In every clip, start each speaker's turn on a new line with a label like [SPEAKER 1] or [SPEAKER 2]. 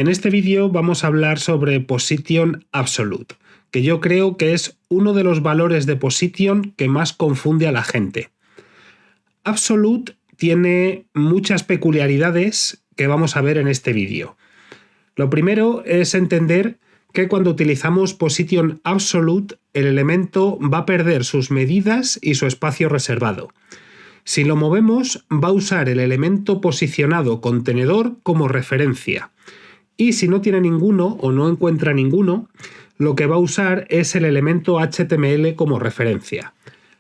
[SPEAKER 1] En este vídeo vamos a hablar sobre Position Absolute, que yo creo que es uno de los valores de Position que más confunde a la gente. Absolute tiene muchas peculiaridades que vamos a ver en este vídeo. Lo primero es entender que cuando utilizamos Position Absolute, el elemento va a perder sus medidas y su espacio reservado. Si lo movemos, va a usar el elemento posicionado contenedor como referencia. Y si no tiene ninguno o no encuentra ninguno, lo que va a usar es el elemento HTML como referencia.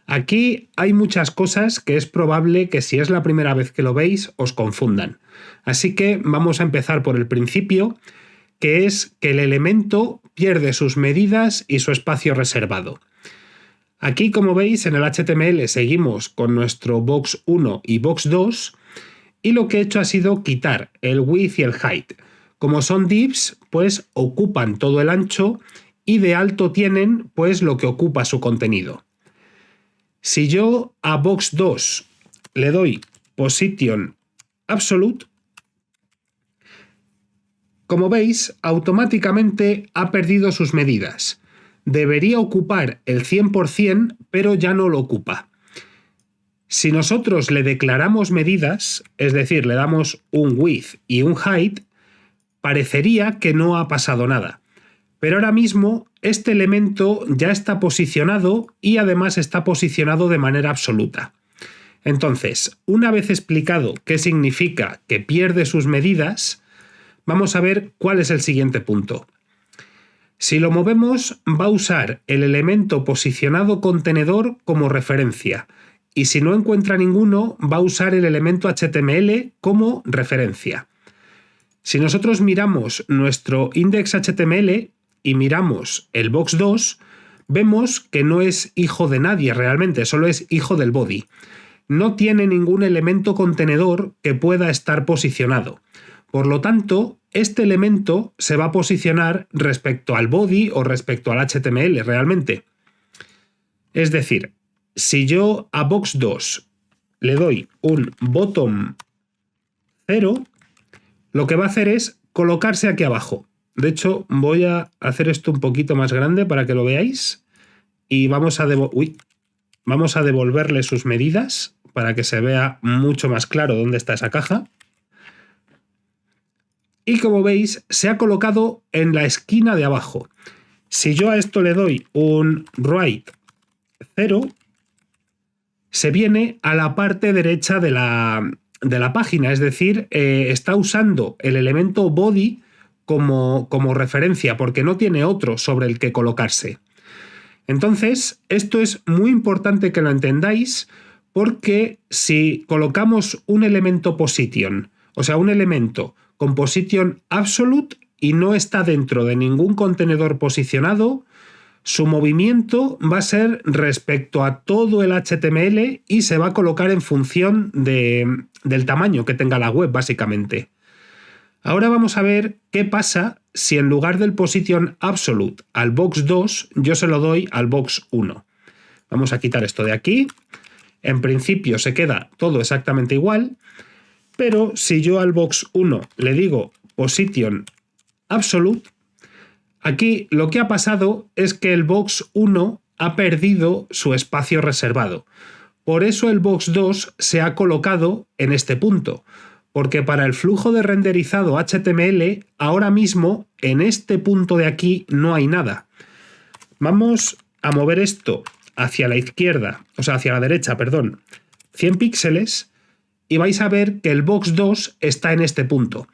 [SPEAKER 1] Aquí hay muchas cosas que es probable que si es la primera vez que lo veis os confundan. Así que vamos a empezar por el principio, que es que el elemento pierde sus medidas y su espacio reservado. Aquí, como veis, en el HTML seguimos con nuestro box 1 y box 2 y lo que he hecho ha sido quitar el width y el height. Como son divs, pues ocupan todo el ancho y de alto tienen pues lo que ocupa su contenido. Si yo a box 2 le doy Position Absolute, como veis, automáticamente ha perdido sus medidas. Debería ocupar el 100%, pero ya no lo ocupa. Si nosotros le declaramos medidas, es decir, le damos un width y un height, parecería que no ha pasado nada. Pero ahora mismo este elemento ya está posicionado y además está posicionado de manera absoluta. Entonces, una vez explicado qué significa que pierde sus medidas, vamos a ver cuál es el siguiente punto. Si lo movemos, va a usar el elemento posicionado contenedor como referencia y si no encuentra ninguno, va a usar el elemento HTML como referencia. Si nosotros miramos nuestro index.html y miramos el box 2, vemos que no es hijo de nadie realmente, solo es hijo del body. No tiene ningún elemento contenedor que pueda estar posicionado. Por lo tanto, este elemento se va a posicionar respecto al body o respecto al HTML realmente. Es decir, si yo a box 2 le doy un bottom 0, lo que va a hacer es colocarse aquí abajo. De hecho, voy a hacer esto un poquito más grande para que lo veáis y vamos a devolverle sus medidas para que se vea mucho más claro dónde está esa caja. Y como veis, se ha colocado en la esquina de abajo. Si yo a esto le doy un right 0, se viene a la parte derecha de la página, es decir, está usando el elemento body como referencia porque no tiene otro sobre el que colocarse. Entonces, esto es muy importante que lo entendáis porque si colocamos un elemento position, o sea, un elemento con Position Absolute y no está dentro de ningún contenedor posicionado, su movimiento va a ser respecto a todo el HTML y se va a colocar en función del tamaño que tenga la web, básicamente. Ahora vamos a ver qué pasa si en lugar del Position Absolute al box 2 yo se lo doy al box 1. Vamos a quitar esto de aquí. En principio se queda todo exactamente igual, pero si yo al box 1 le digo Position Absolute, aquí lo que ha pasado es que el box 1 ha perdido su espacio reservado. Por eso el box 2 se ha colocado en este punto, porque para el flujo de renderizado HTML, ahora mismo en este punto de aquí no hay nada. Vamos a mover esto hacia la izquierda, o sea, hacia la derecha, perdón, 100 píxeles y vais a ver que el box 2 está en este punto.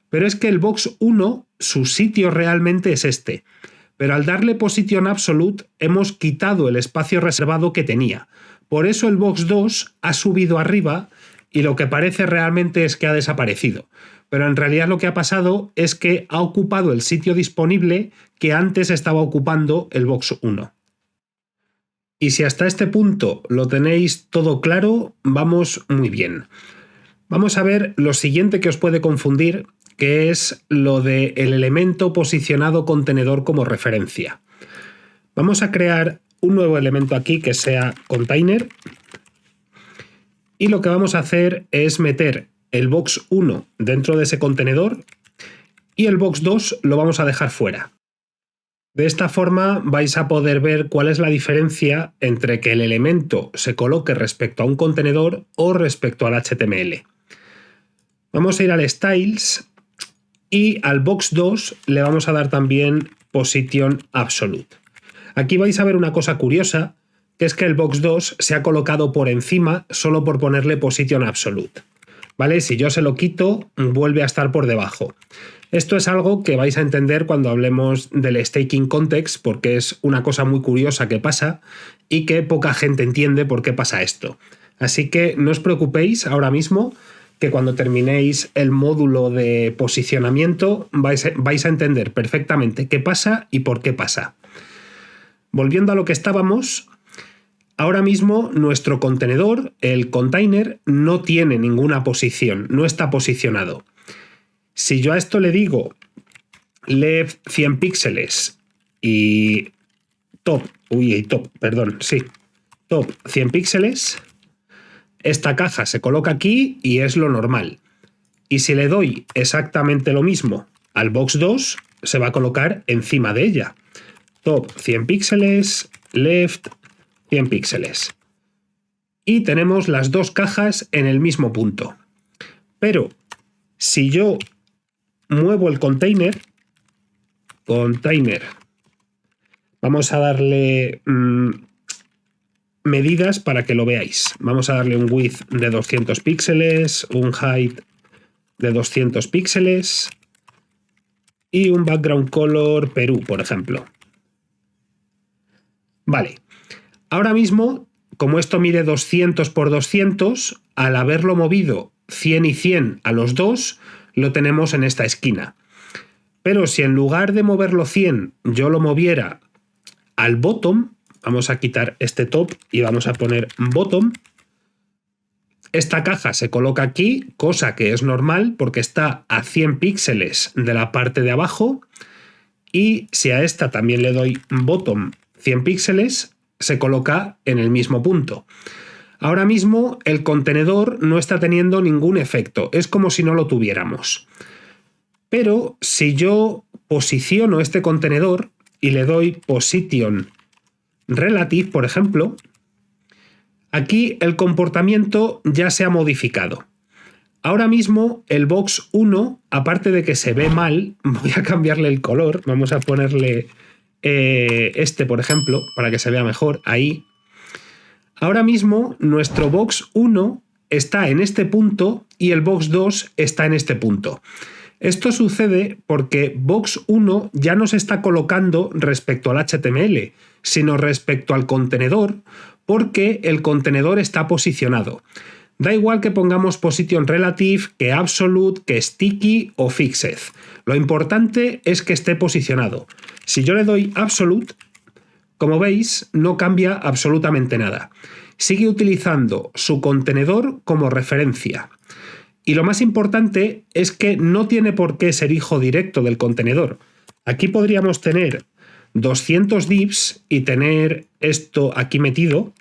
[SPEAKER 1] Pero es que el box 1, su sitio realmente es este. Pero al darle Position Absolute hemos quitado el espacio reservado que tenía. Por eso el box 2 ha subido arriba y lo que parece realmente es que ha desaparecido. Pero en realidad lo que ha pasado es que ha ocupado el sitio disponible que antes estaba ocupando el box 1. Y si hasta este punto lo tenéis todo claro, vamos muy bien. Vamos a ver lo siguiente que os puede confundir, que es lo del elemento posicionado contenedor como referencia. Vamos a crear un nuevo elemento aquí que sea container y lo que vamos a hacer es meter el box 1 dentro de ese contenedor y el box 2 lo vamos a dejar fuera. De esta forma vais a poder ver cuál es la diferencia entre que el elemento se coloque respecto a un contenedor o respecto al HTML. Vamos a ir al Styles y al box 2 le vamos a dar también Position Absolute. Aquí vais a ver una cosa curiosa, que es que el box 2 se ha colocado por encima solo por ponerle Position Absolute. ¿Vale? Si yo se lo quito, vuelve a estar por debajo. Esto es algo que vais a entender cuando hablemos del staking context, porque es una cosa muy curiosa que pasa y que poca gente entiende por qué pasa esto. Así que no os preocupéis ahora mismo, que cuando terminéis el módulo de posicionamiento vais a entender perfectamente qué pasa y por qué pasa. Volviendo a lo que estábamos, ahora mismo nuestro contenedor, el container, no tiene ninguna posición, no está posicionado. Si yo a esto le digo left 100 píxeles y top 100 píxeles, esta caja se coloca aquí y es lo normal. Y si le doy exactamente lo mismo al box 2, se va a colocar encima de ella. Top 100 píxeles, left 100 píxeles. Y tenemos las dos cajas en el mismo punto. Pero si yo muevo el container, vamos a darle medidas para que lo veáis. Vamos a darle un width de 200 píxeles, un height de 200 píxeles y un background color Perú, por ejemplo. Vale, ahora mismo, como esto mide 200 por 200, al haberlo movido 100 y 100 a los dos, lo tenemos en esta esquina. Pero si en lugar de moverlo 100 yo lo moviera al bottom, vamos a quitar este top y vamos a poner bottom, esta caja se coloca aquí, cosa que es normal porque está a 100 píxeles de la parte de abajo, y si a esta también le doy bottom 100 píxeles, se coloca en el mismo punto. Ahora mismo el contenedor no está teniendo ningún efecto, es como si no lo tuviéramos. Pero si yo posiciono este contenedor y le doy Position Relative, por ejemplo, aquí el comportamiento ya se ha modificado. Ahora mismo el box 1, aparte de que se ve mal, voy a cambiarle el color, vamos a ponerle este, por ejemplo, para que se vea mejor, ahí. Ahora mismo nuestro box 1 está en este punto y el box 2 está en este punto. Esto sucede porque box 1 ya no se está colocando respecto al HTML, sino respecto al contenedor, porque el contenedor está posicionado. Da igual que pongamos Position Relative, que Absolute, que Sticky o Fixed. Lo importante es que esté posicionado. Si yo le doy Absolute, como veis, no cambia absolutamente nada. Sigue utilizando su contenedor como referencia. Y lo más importante es que no tiene por qué ser hijo directo del contenedor. Aquí podríamos tener 200 divs y tener esto aquí metido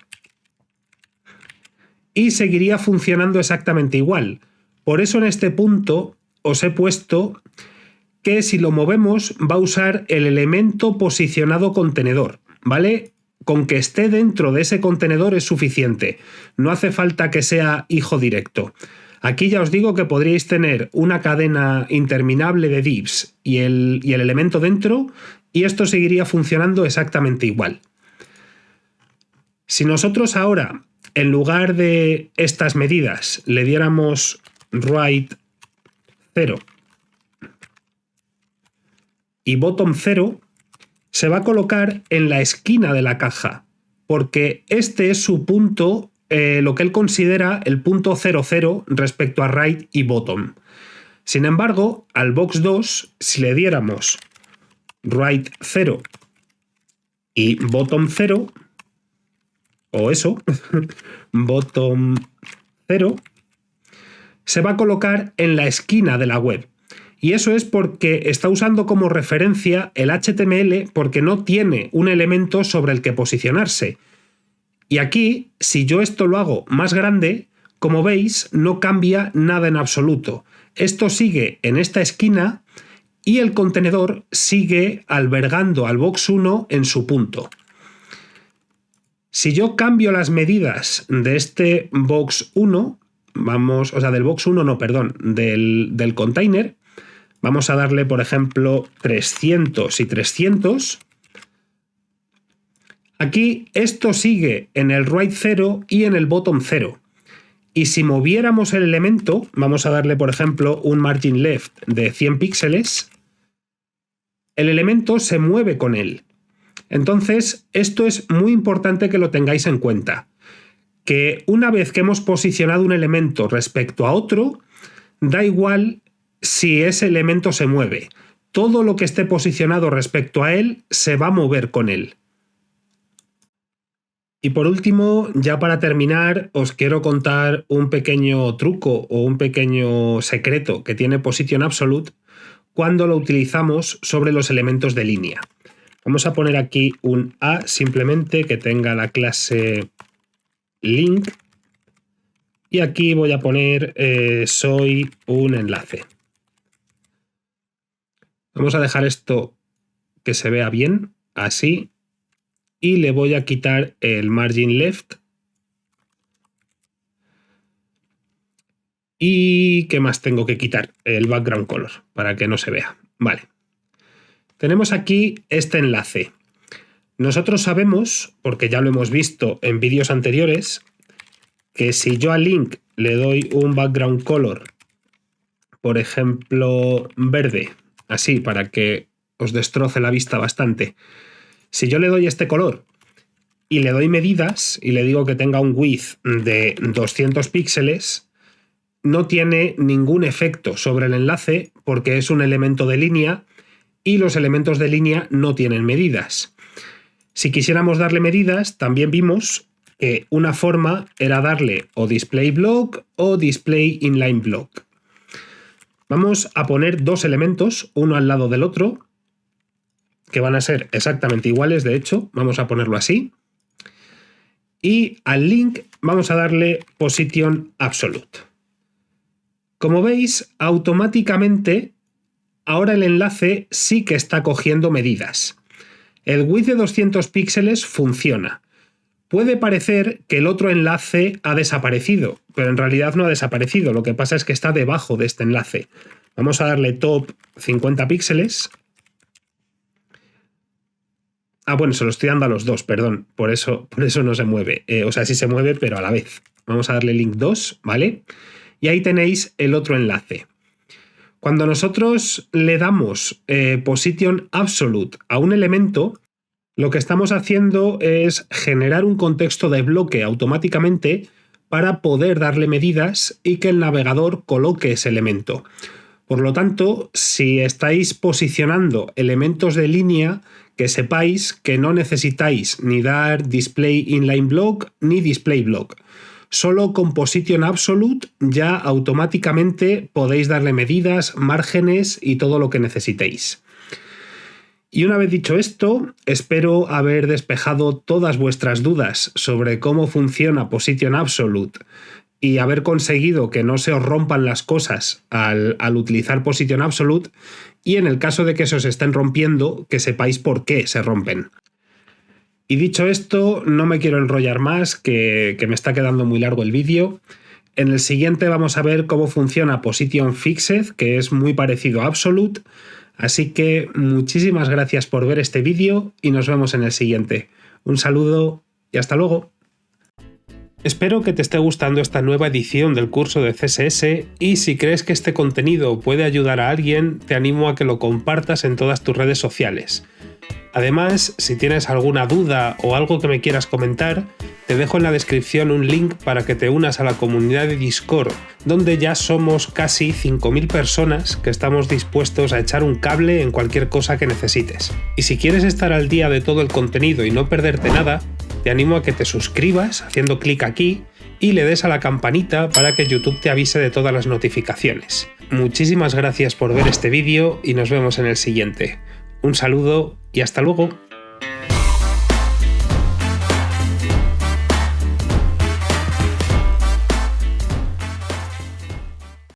[SPEAKER 1] y seguiría funcionando exactamente igual. Por eso en este punto os he puesto que si lo movemos va a usar el elemento posicionado contenedor, ¿vale? Con que esté dentro de ese contenedor es suficiente. No hace falta que sea hijo directo. Aquí ya os digo que podríais tener una cadena interminable de divs y el elemento dentro, y esto seguiría funcionando exactamente igual. Si nosotros ahora, en lugar de estas medidas, le diéramos right 0 y bottom 0, se va a colocar en la esquina de la caja, porque este es su punto, lo que él considera el punto 00 respecto a right y bottom. Sin embargo, al box 2, si le diéramos right 0 y bottom 0, o eso, bottom 0, se va a colocar en la esquina de la web. Y eso es porque está usando como referencia el HTML porque no tiene un elemento sobre el que posicionarse. Y aquí, si yo esto lo hago más grande, como veis, no cambia nada en absoluto. Esto sigue en esta esquina y el contenedor sigue albergando al box 1 en su punto. Si yo cambio las medidas de este box 1, del box 1 no, perdón, del container, vamos a darle, por ejemplo, 300 y 300. Aquí esto sigue en el right 0 y en el bottom 0. Y si moviéramos el elemento, vamos a darle, por ejemplo, un margin left de 100 píxeles, el elemento se mueve con él. Entonces, esto es muy importante que lo tengáis en cuenta. Que una vez que hemos posicionado un elemento respecto a otro, da igual si ese elemento se mueve. Todo lo que esté posicionado respecto a él se va a mover con él. Y por último, ya para terminar, os quiero contar un pequeño truco o un pequeño secreto que tiene Position Absolute cuando lo utilizamos sobre los elementos de línea. Vamos a poner aquí un A simplemente que tenga la clase link y aquí voy a poner soy un enlace. Vamos a dejar esto que se vea bien, así, y le voy a quitar el margin left. ¿Y qué más tengo que quitar? El background color, para que no se vea. Vale. Tenemos aquí este enlace. Nosotros sabemos, porque ya lo hemos visto en vídeos anteriores, que si yo al link le doy un background color, por ejemplo, verde, así, para que os destroce la vista bastante. Si yo le doy este color y le doy medidas y le digo que tenga un width de 200 píxeles, no tiene ningún efecto sobre el enlace porque es un elemento de línea y los elementos de línea no tienen medidas. Si quisiéramos darle medidas, también vimos que una forma era darle o display block o display inline block. Vamos a poner dos elementos, uno al lado del otro, que van a ser exactamente iguales, de hecho, vamos a ponerlo así. Y al link vamos a darle Position Absolute. Como veis, automáticamente ahora el enlace sí que está cogiendo medidas. El width de 200 píxeles funciona. Puede parecer que el otro enlace ha desaparecido, pero en realidad no ha desaparecido. Lo que pasa es que está debajo de este enlace. Vamos a darle top 50 píxeles. Bueno, se lo estoy dando a los dos, perdón. Por eso no se mueve. O sea, sí se mueve, pero a la vez. Vamos a darle link 2, ¿vale? Y ahí tenéis el otro enlace. Cuando nosotros le damos Position Absolute a un elemento, lo que estamos haciendo es generar un contexto de bloque automáticamente para poder darle medidas y que el navegador coloque ese elemento. Por lo tanto, si estáis posicionando elementos de línea, que sepáis que no necesitáis ni dar Display Inline Block ni Display Block. Solo con Position Absolute ya automáticamente podéis darle medidas, márgenes y todo lo que necesitéis. Y una vez dicho esto, espero haber despejado todas vuestras dudas sobre cómo funciona Position Absolute y haber conseguido que no se os rompan las cosas al utilizar Position Absolute, y en el caso de que se os estén rompiendo, que sepáis por qué se rompen. Y dicho esto, no me quiero enrollar más, que me está quedando muy largo el vídeo. En el siguiente vamos a ver cómo funciona Position Fixed, que es muy parecido a Absolute. Así que muchísimas gracias por ver este vídeo y nos vemos en el siguiente. Un saludo y hasta luego. Espero que te esté gustando esta nueva edición del curso de CSS y si crees que este contenido puede ayudar a alguien, te animo a que lo compartas en todas tus redes sociales. Además, si tienes alguna duda o algo que me quieras comentar, te dejo en la descripción un link para que te unas a la comunidad de Discord, donde ya somos casi 5.000 personas que estamos dispuestos a echar un cable en cualquier cosa que necesites. Y si quieres estar al día de todo el contenido y no perderte nada, te animo a que te suscribas haciendo clic aquí y le des a la campanita para que YouTube te avise de todas las notificaciones. Muchísimas gracias por ver este vídeo y nos vemos en el siguiente. Un saludo y hasta luego.